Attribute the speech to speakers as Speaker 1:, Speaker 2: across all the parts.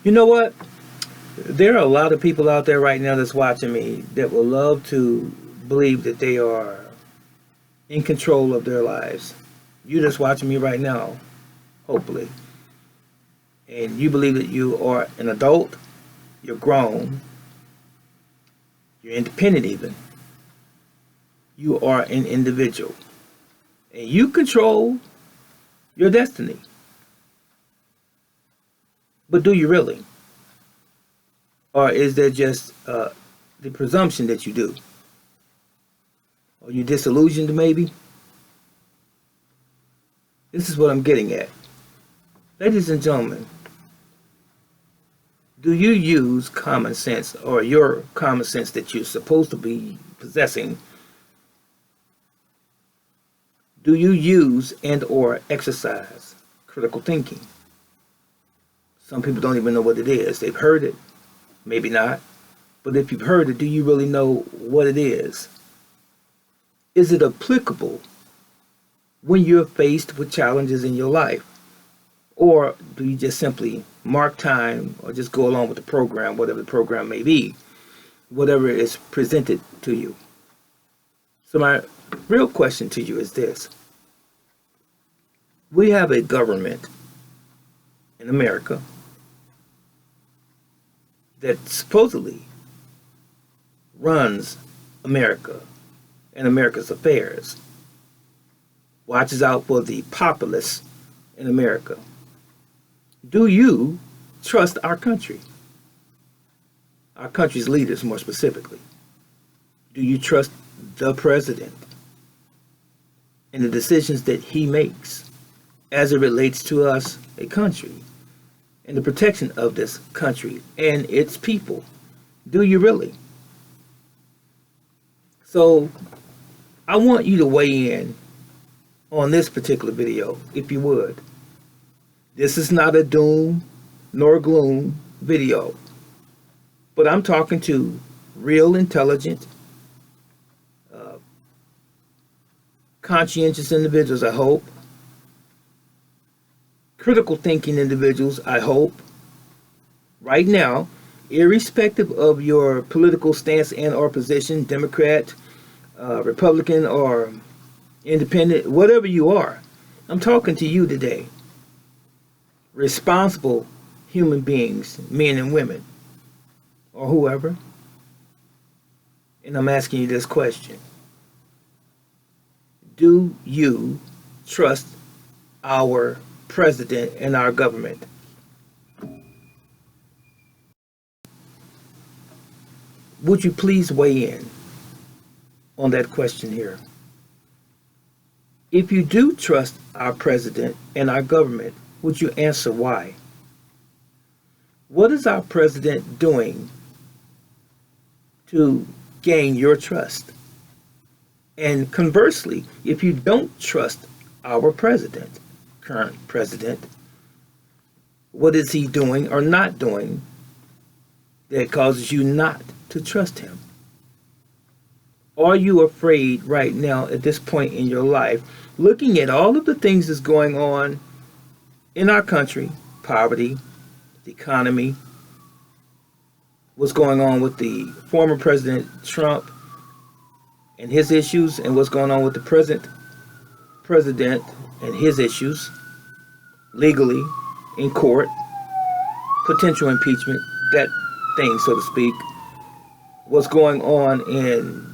Speaker 1: You know what? There are a lot of people out there right now that's watching me that will love to believe that they are in control of their lives. You're just watching me right now, hopefully. And you believe that you are an adult, you're grown, you're independent even. You are an individual. And you control your destiny. But do you really? Or is there just the presumption that you do? Are you disillusioned maybe? This is what I'm getting at. Ladies and gentlemen, do you use common sense, or your common sense that you're supposed to be possessing? Do you use and or exercise critical thinking? Some people don't even know what it is. They've heard it, maybe not. But if you've heard it, do you really know what it is? Is it applicable when you're faced with challenges in your life? Or do you just simply mark time or just go along with the program, whatever the program may be, whatever is presented to you? So my real question to you is this. We have a government in America that supposedly runs America and America's affairs, watches out for the populace in America. Do you trust our country? Our country's leaders, more specifically. Do you trust the president and the decisions that he makes as it relates to us, a country, and the protection of this country and its people? Do you really? So I want you to weigh in on this particular video, if you would. This is not a doom nor gloom video, but I'm talking to real intelligent, conscientious individuals, I hope. Critical thinking individuals, I hope. Right now, irrespective of your political stance and or position, Democrat, Republican, or independent, whatever you are, I'm talking to you today. Responsible human beings, men and women, or whoever. And I'm asking you this question. Do you trust our president and our government? Would you please weigh in on that question here? If you do trust our president and our government, would you answer why? What is our president doing to gain your trust? And conversely, if you don't trust our president, current president, what is he doing or not doing that causes you not to trust him? Are you afraid right now at this point in your life, looking at all of the things that's going on in our country, poverty, the economy, what's going on with the former President Trump and his issues, and what's going on with the present president and his issues, legally, in court, potential impeachment, that thing, so to speak, what's going on in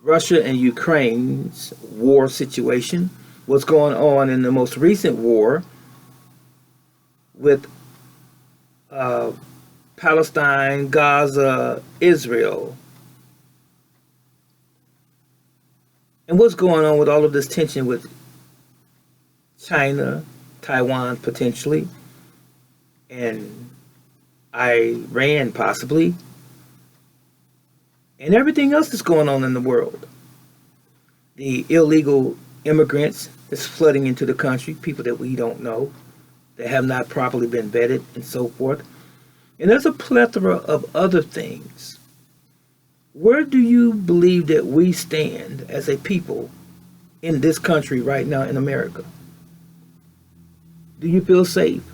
Speaker 1: Russia and Ukraine's war situation, what's going on in the most recent war with Palestine, Gaza, Israel, and what's going on with all of this tension with China, Taiwan potentially, and Iran possibly, and everything else that's going on in the world. The illegal immigrants that's flooding into the country, people that we don't know, that have not properly been vetted and so forth. And there's a plethora of other things. Where do you believe that we stand as a people in this country right now in America? Do you feel safe?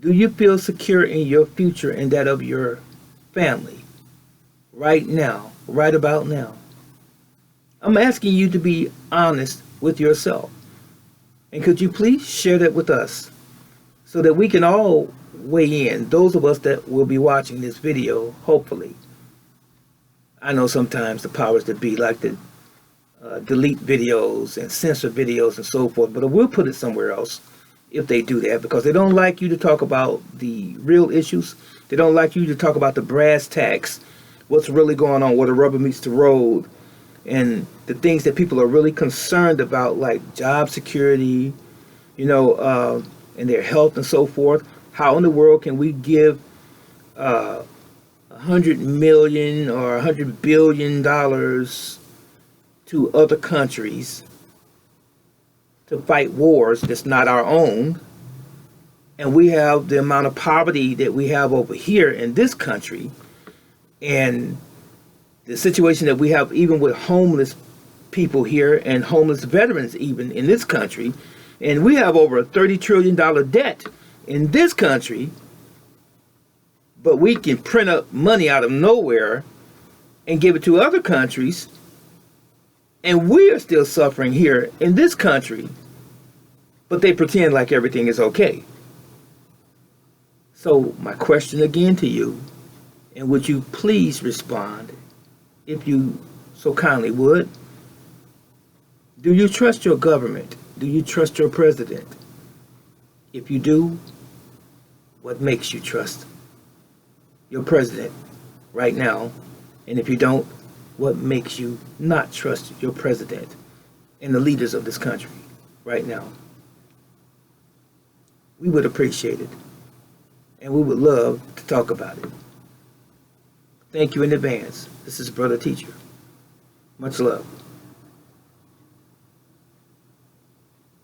Speaker 1: Do you feel secure in your future and that of your family right now, right about now? I'm asking you to be honest with yourself. And could you please share that with us so that we can all weigh in, those of us that will be watching this video, hopefully. I know sometimes the powers that be like to delete videos and censor videos and so forth, but we'll put it somewhere else if they do that, because they don't like you to talk about the real issues. They don't like you to talk about the brass tacks, what's really going on, where the rubber meets the road, and the things that people are really concerned about, like job security, and their health and so forth. How in the world can we give $100 million or $100 billion to other countries to fight wars that's not our own, and we have the amount of poverty that we have over here in this country, and the situation that we have even with homeless people here and homeless veterans even in this country, and we have over a $30 trillion debt in this country, but we can print up money out of nowhere and give it to other countries, and we are still suffering here in this country, but they pretend like everything is okay. So my question again to you, and would you please respond, if you so kindly would? Do you trust your government? Do you trust your president? If you do, what makes you trust your president right now? And if you don't, what makes you not trust your president and the leaders of this country right now? We would appreciate it, and we would love to talk about it. Thank you in advance. This is Brother Teacher. Much love.